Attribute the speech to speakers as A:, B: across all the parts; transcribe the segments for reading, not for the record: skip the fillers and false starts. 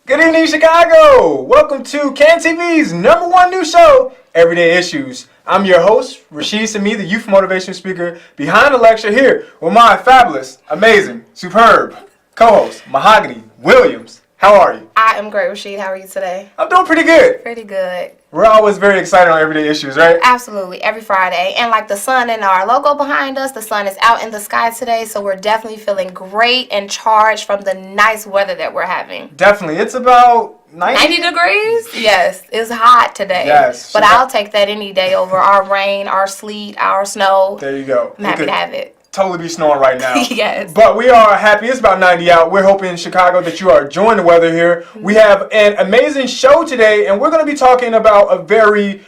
A: Good evening, Chicago! Welcome to Can TV's #1 new show, Everyday Issues. I'm your host, Rashid Sami, the youth motivation speaker behind the lecture here with my fabulous, amazing, superb co-host, Mahogany Williams. How are you?
B: I am great, Rashid. How are you today?
A: I'm doing pretty good.
B: Pretty good.
A: We're always very excited on Everyday Issues, right?
B: Absolutely, every Friday. And like the sun in our logo behind us, the sun is out in the sky today, so we're definitely feeling great and charged from the nice weather that we're having.
A: Definitely. It's about
B: 90 degrees? Yes, it's hot today.
A: Yes.
B: But I'll take that any day over our rain, our sleet, our snow.
A: There you go.
B: I'm happy to have it.
A: Totally be snowing right now.
B: Yes.
A: But we are happy. It's about 90 out. We're hoping in Chicago that you are enjoying the weather here. We have an amazing show today, and we're going to be talking about a very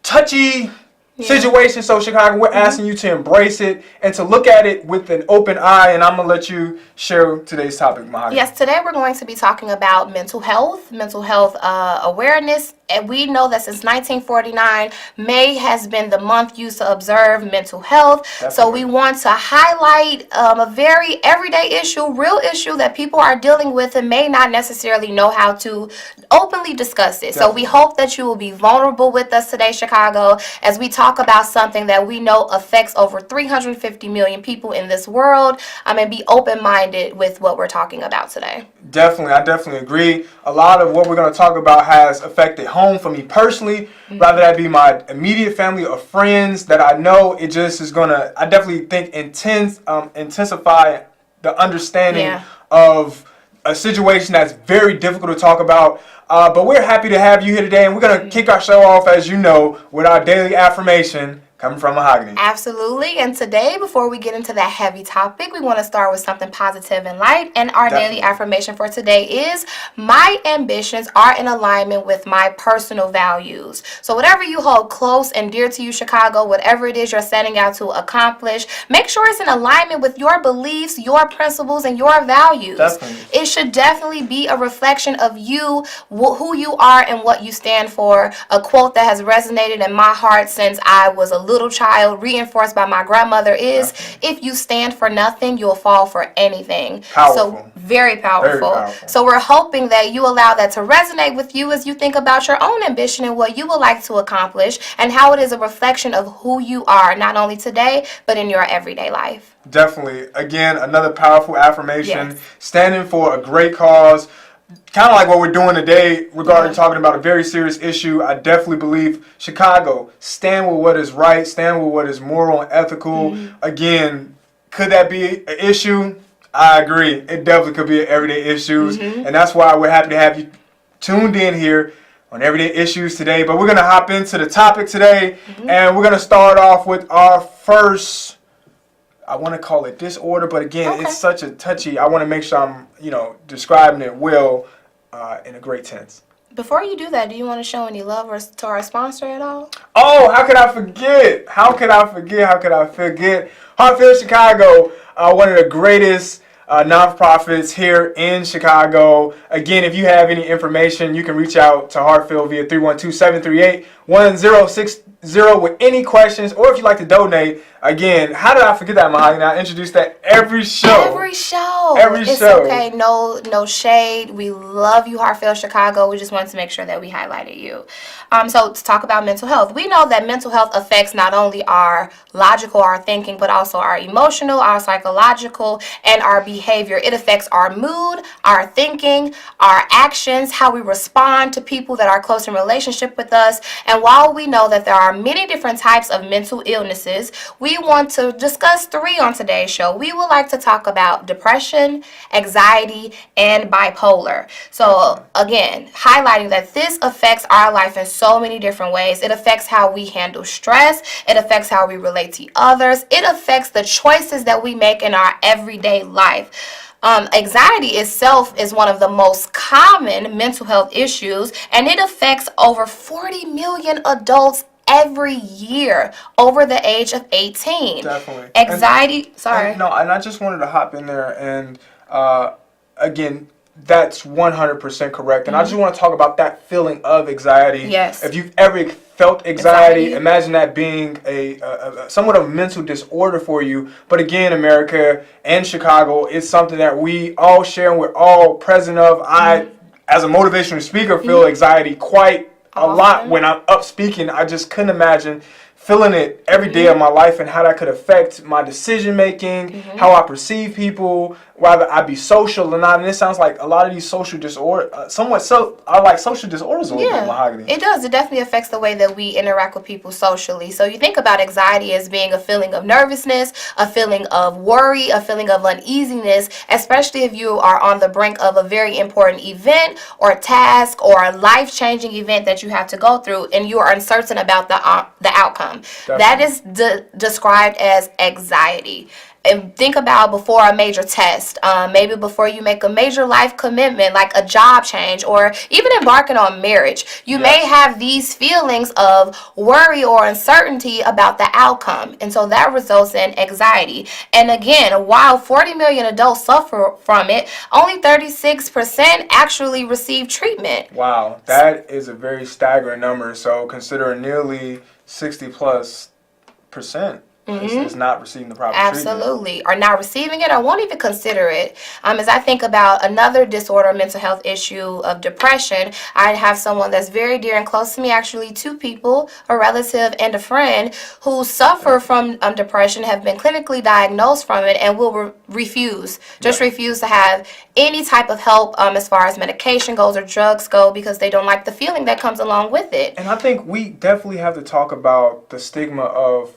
A: touchy situation. So, Chicago, we're asking you to embrace it and to look at it with an open eye. And I'm going to let you share today's topic, Mahogany.
B: Yes, today we're going to be talking about mental health awareness. And we know that since 1949, May has been the month used to observe mental health. Definitely. So we want to highlight a very everyday issue, real issue that people are dealing with and may not necessarily know how to openly discuss it. Definitely. So we hope that you will be vulnerable with us today, Chicago, as we talk about something that we know affects over 350 million people in this world, and be open-minded with what we're talking about today.
A: Definitely, I definitely agree. A lot of what we're going to talk about has affected home for me personally, rather that be my immediate family or friends that I know. It just is going to, I definitely think, intensify the understanding of a situation that's very difficult to talk about. But we're happy to have you here today, and we're going to kick our show off, as you know, with our daily affirmation coming from Mahogany.
B: Absolutely. And today, before we get into that heavy topic, we want to start with something positive and light. And our daily affirmation for today is, my ambitions are in alignment with my personal values. So whatever you hold close and dear to you, Chicago, whatever it is you're setting out to accomplish, make sure it's in alignment with your beliefs, your principles, and your values.
A: Definitely.
B: It should definitely be a reflection of you, who you are, and what you stand for. A quote that has resonated in my heart since I was a little child, reinforced by my grandmother, is, if you stand for nothing, you'll fall for anything.
A: Powerful.
B: So very powerful.
A: Very powerful.
B: So we're hoping that you allow that to resonate with you as you think about your own ambition and what you would like to accomplish, and how it is a reflection of who you are, not only today, but in your everyday life.
A: Definitely. Again, another powerful affirmation, standing for a great cause. Kind of like what we're doing today regarding talking about a very serious issue. I definitely believe, Chicago, stand with what is right, stand with what is moral and ethical. Again, could that be an issue? I agree. It definitely could be an everyday issues. And that's why we're happy to have you tuned in here on Everyday Issues today. But we're going to hop into the topic today, and we're going to start off with our first, I want to call it disorder, but again, it's such a touchy, I want to make sure I'm, describing it well in a great tense. Before
B: you do that, do you want to show any love to our sponsor at all?
A: Oh, how could I forget? Heartfield Chicago, one of the greatest nonprofits here in Chicago. Again, if you have any information, you can reach out to Heartfield via 312-738-1060 with any questions, or if you'd like to donate. Again, how did I forget that, Mahogany? I introduce that every show.
B: It's okay. No shade. We love you, Heartfield Chicago. We just wanted to make sure that we highlighted you. So to talk about mental health, we know that mental health affects not only our logical, our thinking, but also our emotional, our psychological, and our behavior. It affects our mood, our thinking, our actions, how we respond to people that are close in relationship with us. And while we know that there are many different types of mental illnesses, we want to discuss 3 on today's show. We would like to talk about depression, anxiety, and bipolar. So again, highlighting that this affects our life in so many different ways. It affects how we handle stress. It affects how we relate to others. It affects the choices that we make in our everyday life. Anxiety itself is one of the most common mental health issues, and it affects over 40 million adults every year over the age of 18.
A: Definitely.
B: Anxiety,
A: and I just wanted to hop in there and, again, that's 100% correct. And I just want to talk about that feeling of anxiety.
B: Yes.
A: If you've ever felt anxiety, imagine that being a somewhat of a mental disorder for you. But again, America and Chicago, it's something that we all share and we're all present of. as a motivational speaker, feel anxiety quite a lot when I'm up speaking. I just couldn't imagine feeling it every day of my life and how that could affect my decision making, how I perceive people, whether I be social or not. And it sounds like a lot of these social disorders, are like social disorders a little bit, Mahogany.
B: It does. It definitely affects the way that we interact with people socially. So you think about anxiety as being a feeling of nervousness, a feeling of worry, a feeling of uneasiness, especially if you are on the brink of a very important event or task or a life-changing event that you have to go through and you are uncertain about the outcome. Definitely. That is described as anxiety. And think about before a major test, maybe before you make a major life commitment like a job change or even embarking on marriage. You may have these feelings of worry or uncertainty about the outcome. And so that results in anxiety. And again, while 40 million adults suffer from it, only 36% actually receive treatment.
A: Wow, that is a very staggering number. So considering nearly 60+% is not receiving the proper treatment.
B: Absolutely. Or not receiving it or won't even consider it. As I think about another disorder, mental health issue of depression, I have someone that's very dear and close to me, actually 2 people, a relative and a friend, who suffer from depression, have been clinically diagnosed from it, and will refuse to have any type of help as far as medication goes or drugs go because they don't like the feeling that comes along with it.
A: And I think we definitely have to talk about the stigma of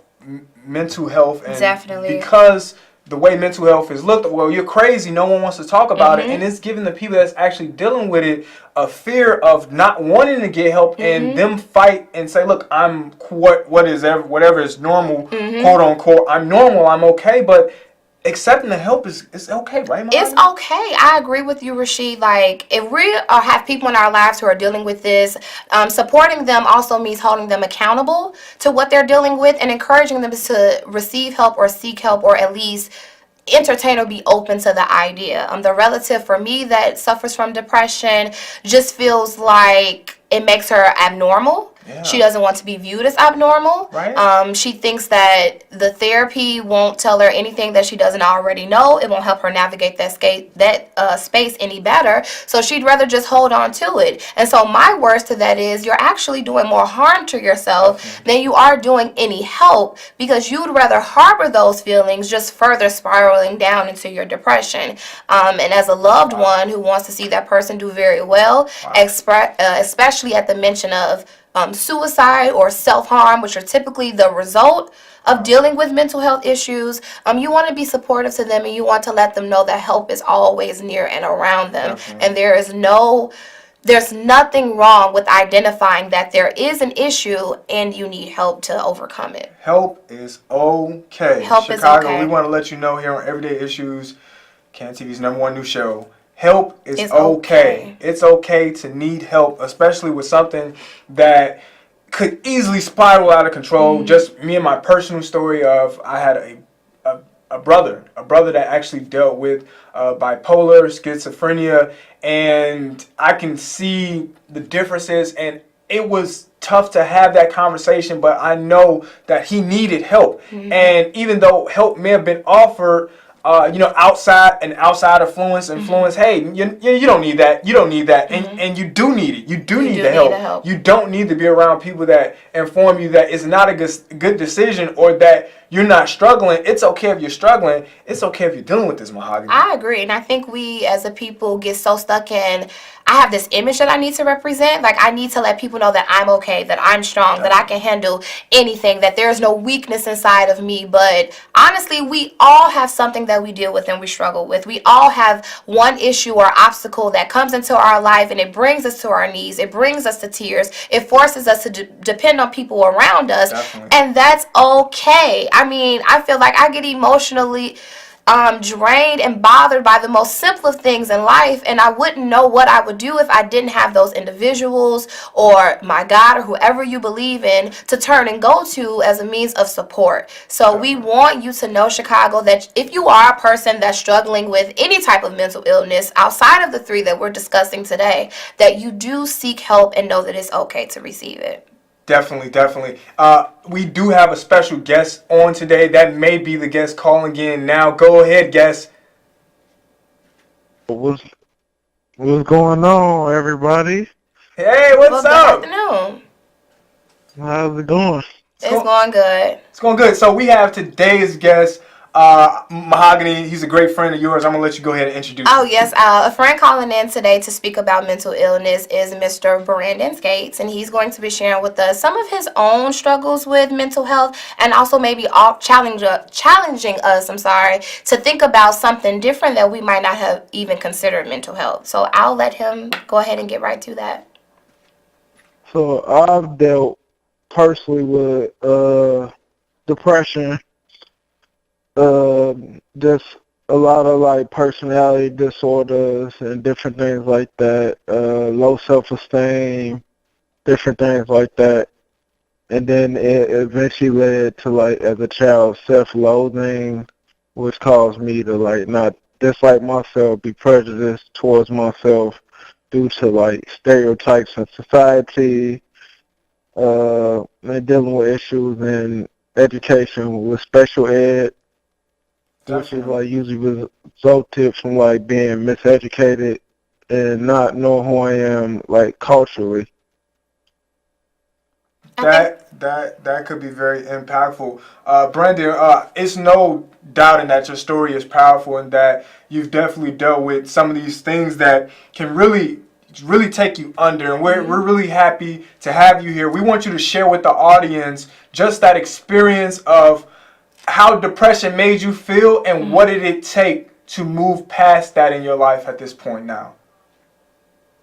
A: mental health, and because the way mental health is looked, well, you're crazy, no one wants to talk about it, and it's giving the people that's actually dealing with it a fear of not wanting to get help and them fight and say, look, I'm whatever is normal, quote unquote, I'm normal, I'm okay, but accepting the help is okay, right, Mom?
B: It's okay. I agree with you, Rashid. Like, if we have people in our lives who are dealing with this, supporting them also means holding them accountable to what they're dealing with and encouraging them to receive help or seek help or at least entertain or be open to the idea. The relative for me that suffers from depression just feels like it makes her abnormal. Yeah. She doesn't want to be viewed as abnormal. Right. She thinks that the therapy won't tell her anything that she doesn't already know. It won't help her navigate that space any better. So she'd rather just hold on to it. And so my words to that is you're actually doing more harm to yourself than you are doing any help because you'd rather harbor those feelings, just further spiraling down into your depression. And as a loved one who wants to see that person do very well, especially at the mention of suicide or self-harm, which are typically the result of dealing with mental health issues, you want to be supportive to them and you want to let them know that help is always near and around them. Definitely. And there's nothing wrong with identifying that there is an issue and you need help to overcome it.
A: Help is okay. Chicago, we want to let you know here on Everyday Issues, Can TV's #1 new show. Help is okay. It's okay to need help, especially with something that could easily spiral out of control. Just me and my personal story of I had a brother that actually dealt with bipolar, schizophrenia, and I can see the differences, and it was tough to have that conversation, but I know that he needed help. And even though help may have been offered, outside influence, hey, you don't need that. You don't need that. And you do need it. You do need the help. You don't need to be around people that inform you that it's not a good decision or that you're not struggling. It's okay if you're struggling. It's okay if you're dealing with this, Mahogany.
B: I agree. And I think we as a people get so stuck in, I have this image that I need to represent. Like, I need to let people know that I'm okay, that I'm strong, that I can handle anything, that there's no weakness inside of me. But honestly, we all have something that we deal with and we struggle with. We all have one issue or obstacle that comes into our life and it brings us to our knees. It brings us to tears. It forces us to depend on people around us. Definitely. And that's okay. I mean, I feel like I get emotionally drained and bothered by the most simple of things in life, and I wouldn't know what I would do if I didn't have those individuals or my God or whoever you believe in to turn and go to as a means of support. So we want you to know, Chicago, that if you are a person that's struggling with any type of mental illness outside of the 3 that we're discussing today, that you do seek help and know that it's okay to receive it.
A: Definitely. We do have a special guest on today. That may be the guest calling in now. Go ahead, guest.
C: What's going on, everybody?
A: Hey, what's
B: Well, good
A: up?
B: afternoon.
C: How's it going?
A: It's
B: It's
A: going,
B: going good.
A: it's going good. So we have today's guest, Mahogany. He's a great friend of yours. I'm gonna let you go ahead and introduce
B: Oh,
A: him.
B: yes. A friend calling in today to speak about mental illness is Mr. Brandon Skates, and he's going to be sharing with us some of his own struggles with mental health and also maybe challenging us, to think about something different that we might not have even considered mental health. So I'll let him go ahead and get right to that.
C: So I've dealt personally with depression, uh, just a lot of like personality disorders and different things like that, low self-esteem, different things like that. And then it eventually led to like as a child self-loathing, which caused me to like not dislike myself, be prejudiced towards myself due to like stereotypes in society, and dealing with issues in education with special ed, which is
A: Definitely.
C: like usually resulted from like being miseducated and not knowing who I am like culturally.
B: I think.
A: That could be very impactful. Brandon, it's no doubting that your story is powerful and that you've definitely dealt with some of these things that can really take you under. And we're really happy to have you here. We want you to share with the audience just that experience of how depression made you feel and what did it take to move past that in your life at this point now.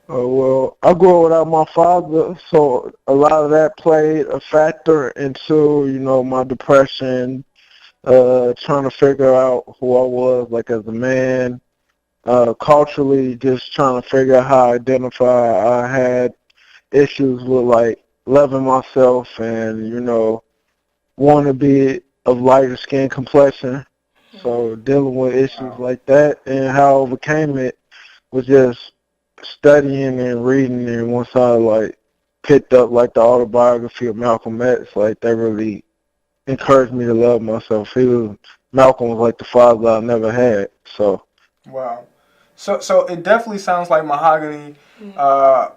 C: Well, I grew up without my father, so a lot of that played a factor into, my depression, trying to figure out who I was, like, as a man, culturally, just trying to figure out how I identify. I had issues with, like, loving myself and, wanting to be of lighter skin complexion, so dealing with issues
A: Wow.
C: like that and how I overcame it was just studying and reading, and once I like picked up like the autobiography of Malcolm X, like that really encouraged me to love myself. Malcolm was like the father I never had. So
A: Wow. So it definitely sounds like Mahogany, uh,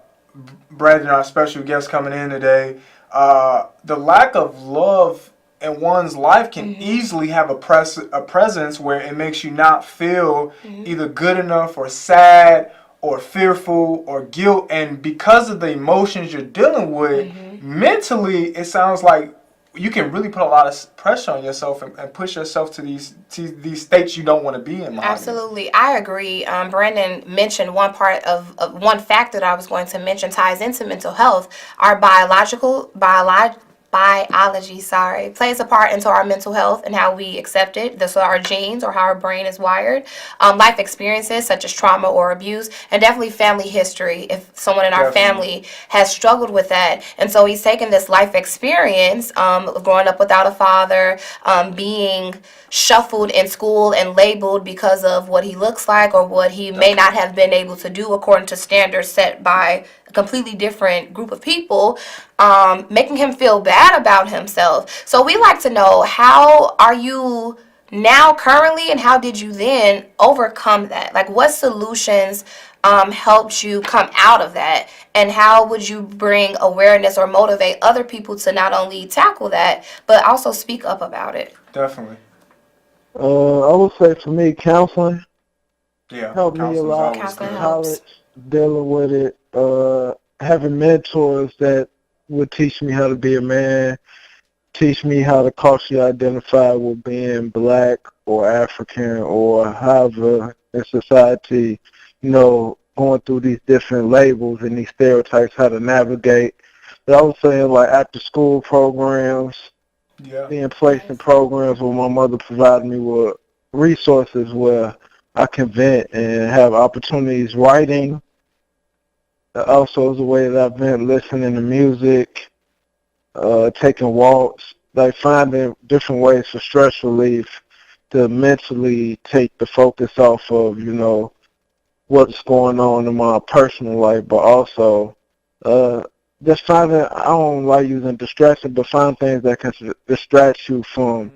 A: Brandon, our special guest coming in today. The lack of love in one's life can easily have a presence where it makes you not feel either good enough or sad or fearful or guilt. And because of the emotions you're dealing with, mentally, it sounds like you can really put a lot of pressure on yourself and push yourself to these states you don't want to be in, Mahogany.
B: Absolutely, I agree. Brandon mentioned one part of one fact that I was going to mention ties into mental health. Our biology, plays a part into our mental health and how we accept it. So our genes or how our brain is wired. Life experiences such as trauma or abuse, and definitely family history. If someone in our family has struggled with that, and so he's taken this life experience of growing up without a father, being shuffled in school and labeled because of what he looks like or what he may not have been able to do according to standards set by a completely different group of people, making him feel bad about himself. So we like to know, how are you now currently, and how did you then overcome that? Like, what solutions helped you come out of that, and how would you bring awareness or motivate other people to not only tackle that but also speak up about it?
A: Definitely.
C: I would say for me, counseling
A: Yeah,
C: helped me a
A: counseling's
C: lot
A: always
B: Counseling
C: in
A: good.
B: helps.
C: college, dealing with it, having mentors that would teach me how to be a man, teach me how to culturally identify with being black or African or however in society, going through these different labels and these stereotypes, how to navigate. But I was saying like after school programs,
A: Yeah.
C: being placed in programs where my mother provided me with resources where I can vent and have opportunities writing. Also is a way that I've been listening to music, taking walks, like finding different ways for stress relief to mentally take the focus off of, what's going on in my personal life, but also just finding, I don't like using distraction, but find things that can distract you from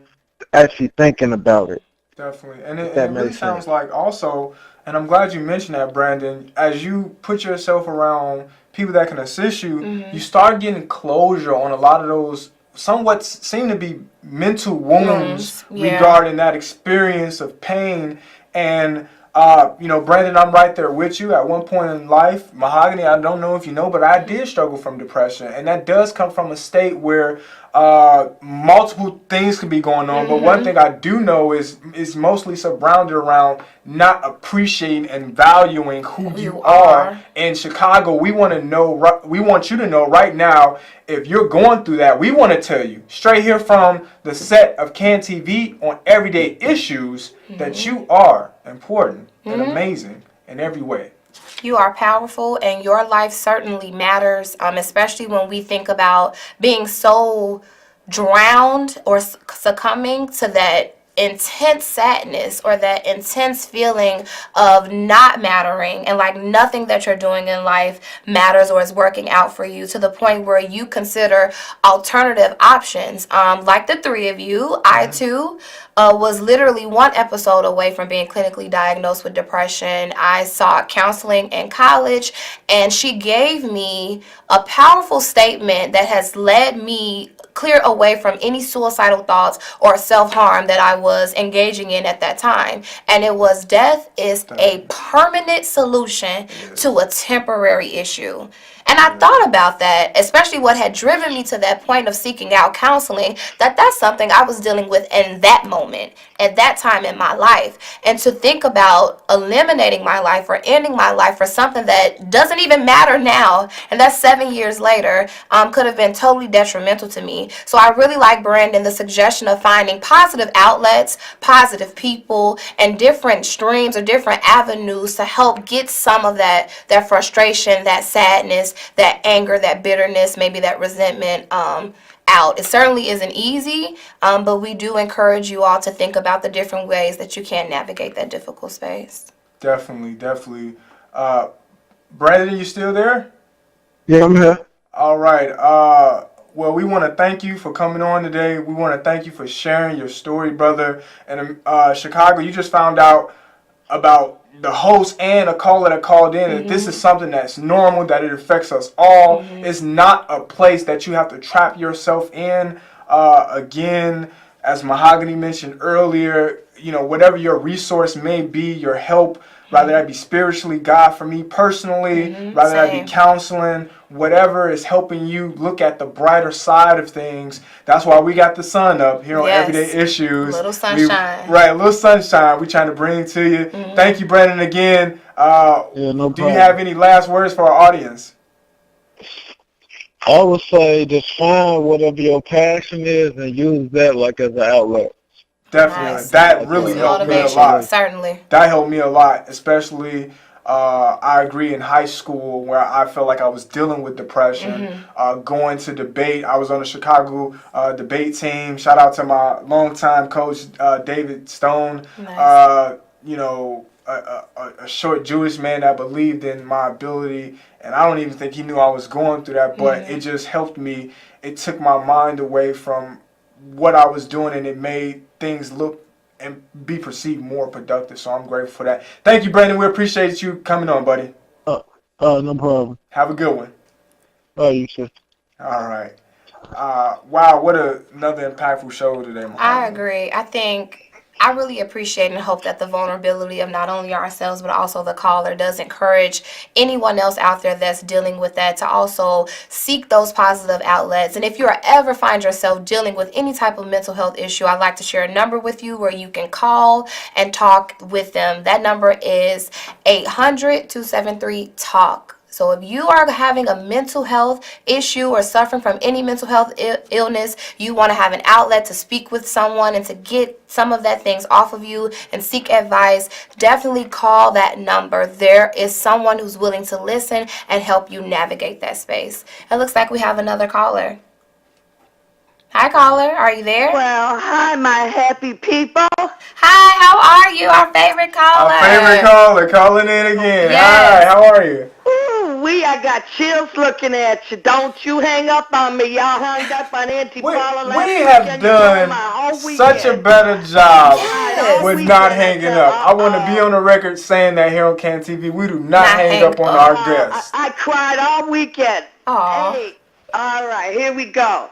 C: actually thinking about it,
A: Definitely, and
C: if
A: it
C: that
A: really
C: makes
A: sounds
C: sense.
A: like also And I'm glad you mentioned that, Brandon. As you put yourself around people that can assist you, you start getting closure on a lot of those somewhat seem to be mental wounds regarding that experience of pain. And Brandon, I'm right there with you. At one point in life, Mahogany, I don't know if you know, but I did struggle from depression, and that does come from a state where multiple things can be going on. But one thing I do know is mostly surrounded around not appreciating and valuing who you are. In Chicago, we want you to know right now, if you're going through that, we want to tell you straight here from the set of Can TV on Everyday Issues that you are important and amazing in every way.
B: You are powerful, and your life certainly matters, especially when we think about being so drowned or succumbing to that intense sadness or that intense feeling of not mattering, and like nothing that you're doing in life matters or is working out for you, to the point where you consider alternative options. Like the three of you, I too was literally one episode away from being clinically diagnosed with depression. I sought counseling in college, and she gave me a powerful statement that has led me clear away from any suicidal thoughts or self-harm that I was engaging in at that time. And it was, death is a permanent solution to a temporary issue. And I thought about that, especially what had driven me to that point of seeking out counseling, that's something I was dealing with in that moment, at that time in my life. And to think about eliminating my life or ending my life for something that doesn't even matter now, and that's 7 years later, could have been totally detrimental to me. So I really like, Brandon, the suggestion of finding positive outlets, positive people, and different streams or different avenues to help get some of that frustration, that sadness, that anger, that bitterness, maybe that resentment out. It certainly isn't easy, but we do encourage you all to think about the different ways that you can navigate that difficult space.
A: Definitely. Brandon, you still there?
C: Yeah, I'm here.
A: All right. Well, we want to thank you for coming on today. We want to thank you for sharing your story, brother. And Chicago, you just found out about the host and a caller that called in, that this is something that's normal, that it affects us all. It's not a place that you have to trap yourself in. Again, as Mahogany mentioned earlier, whatever your resource may be, your help, rather that be spiritually, God, for me personally, rather that be counseling, whatever is helping you look at the brighter side of things. That's why we got the sun up here on Everyday Issues.
B: Little sunshine.
A: A little sunshine we're trying to bring to you. Thank you, Brandon, again.
C: No problem.
A: Do you have any last words for our audience?
C: I would say just find whatever your passion is and use that like as an outlet.
A: Definitely.
B: Nice.
A: That really helped me a lot.
B: Certainly.
A: That helped me a lot, especially I agree in high school where I felt like I was dealing with depression, going to debate. I was on the Chicago debate team. Shout out to my longtime coach, David Stone.
B: Nice.
A: A short Jewish man that believed in my ability, and I don't even think he knew I was going through that, but it just helped me. It took my mind away from what I was doing, and it made things look and be perceived more productive. So I'm grateful for that. Thank you, Brandon. We appreciate you coming on, buddy.
C: No problem.
A: Have a good one.
C: You too.
A: All right. Wow, what another impactful show today, Mohammed.
B: I agree. I really appreciate and hope that the vulnerability of not only ourselves but also the caller does encourage anyone else out there that's dealing with that to also seek those positive outlets. And if you ever find yourself dealing with any type of mental health issue, I'd like to share a number with you where you can call and talk with them. That number is 800-273-TALK. So if you are having a mental health issue or suffering from any mental health illness, you want to have an outlet to speak with someone and to get some of that things off of you and seek advice, definitely call that number. There is someone who's willing to listen and help you navigate that space. It looks like we have another caller. Hi, caller. Are you there?
D: Well, hi, my happy people.
B: Hi, how are you? Our favorite caller.
A: Our favorite caller calling in again.
B: Yes.
A: Hi, how are you?
D: Ooh, I got chills looking at you. Don't you hang up on me. Y'all hung up on Auntie Paula last
A: We
D: week,
A: have
D: and you ruined my
A: done
D: whole
A: such a
D: weekend.
A: better job
D: all
A: We're
D: weekend.
A: not hanging up. I want to be on the record saying that here on Can TV, we do not hang up on our guests.
D: I cried all weekend.
B: Aw.
D: Hey, all right, here we go.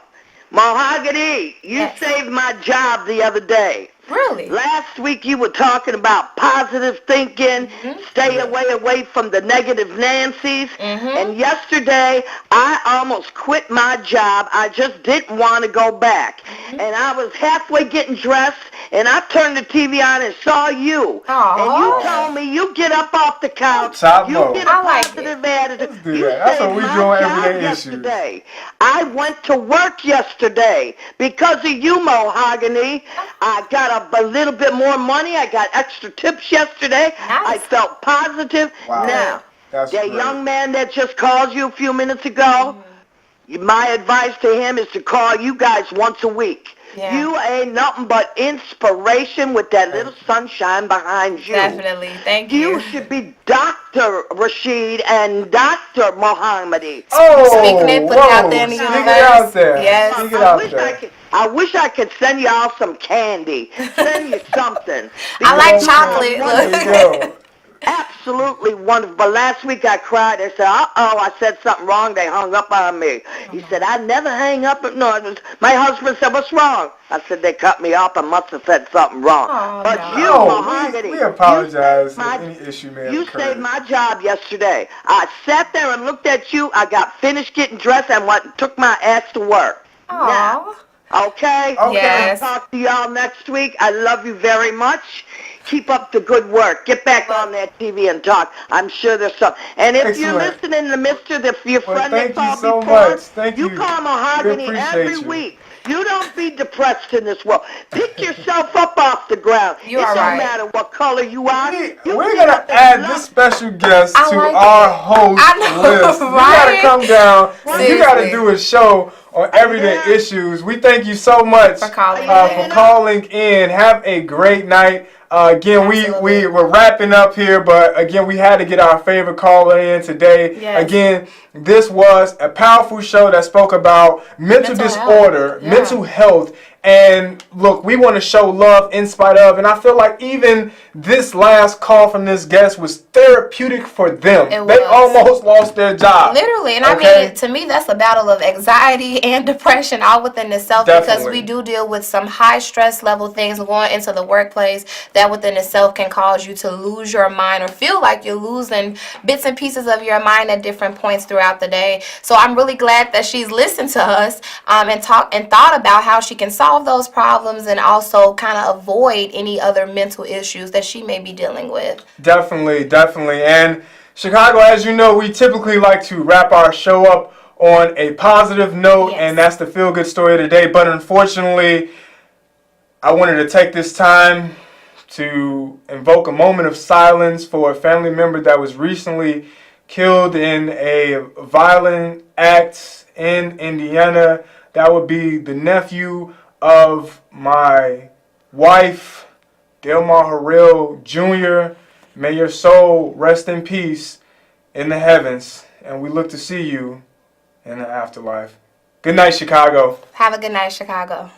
D: Mahogany, you saved my job the other day.
B: Really?
D: Last week you were talking about positive thinking, stay away from the negative Nancy's. And yesterday I almost quit my job. I just didn't want to go back. And I was halfway getting dressed and I turned the TV on and saw you. And you told me you get up off the couch. You get a positive attitude.
A: You That's what we do on everyday
D: yesterday.
A: issues.
D: I went to work yesterday because of you, Mahogany. I got a little bit more money. I got extra tips yesterday. I felt positive.
A: Wow.
D: Now,
A: That's
D: that
A: great.
D: young man that just called you a few minutes ago, my advice to him is to call you guys once a week.
B: Yeah.
D: You ain't nothing but inspiration with that little sunshine behind you.
B: Definitely. Thank you.
D: You should be Dr. Rashid and Dr. Mohammadi.
A: Oh,
B: Speaking it, put it out there in the
A: Speak it
B: universe.
A: out there.
B: Yes.
A: Speak it out there.
D: I wish I could send y'all some candy. Send you something.
B: I like
D: Because
B: chocolate.
D: you are
B: Look.
A: There you go.
D: absolutely wonderful. But last week I cried. They said, I said something wrong. They hung up on me. He said, I never hang up. No, it was, my husband said, what's wrong? I said, they cut me off. I must have said something wrong.
B: Oh,
D: but
B: no.
D: you,
A: No,
D: Mahogany,
A: we apologize
D: you
A: if any issue may have
D: You
A: occurred.
D: saved my job yesterday. I sat there and looked at you. I got finished getting dressed and went and took my ass to work.
B: Aw.
D: Okay?
B: Yes.
D: I'll talk to y'all next week. I love you very much. Keep up the good work. Get back on that TV and talk. I'm sure there's some. And if you're
A: Excellent.
D: listening to Mr. Your friend
A: thank
D: that
A: you
D: called
A: so
D: before,
A: much. Thank you.
D: call
A: We
D: Mahogany
A: appreciate
D: every
A: you.
D: week. You don't be depressed in this world. Pick yourself up off the ground.
B: You
D: it
B: are
D: don't
B: right.
D: matter what color you are.
A: We're
D: You
A: going
D: get
A: to
D: up and
A: add
D: love-
A: this special guest
B: I
A: to
B: like
A: our
B: it.
A: host
B: I know,
A: list. You
B: right?
A: got to come down and you got to
B: Seriously.
A: do a show on everyday
D: Yeah.
A: issues. We thank you so much
B: For calling
A: for
B: in.
A: calling in. Have a great night. Again,
B: Absolutely.
A: we're wrapping up here, but again, we had to get our favorite caller in today.
B: Yes.
A: Again, this was a powerful show that spoke about mental disorder,
B: health. Yeah.
A: mental health, and look, we want to show love in spite of, and I feel like even this last call from this guest was therapeutic for them.
B: It
A: They
B: was.
A: almost lost their job.
B: Literally, and
A: Okay?
B: I mean, to me, that's a battle of anxiety and depression all within itself because
A: Definitely.
B: we do deal with some high stress level things going into the workplace that within itself can cause you to lose your mind or feel like you're losing bits and pieces of your mind at different points throughout the day. So I'm really glad that she's listened to us and thought about how she can solve those problems and also kind of avoid any other mental issues that she may be dealing with.
A: Definitely, definitely. And Chicago, as you know, we typically like to wrap our show up on a positive note,
B: Yes.
A: and that's the feel-good story of the day. But unfortunately, I wanted to take this time to invoke a moment of silence for a family member that was recently killed in a violent act in Indiana. That would be the nephew of my wife, Delmar Harrell Jr. May your soul rest in peace in the heavens, and we look to see you in the afterlife. Good night, Chicago.
B: Have a good night, Chicago.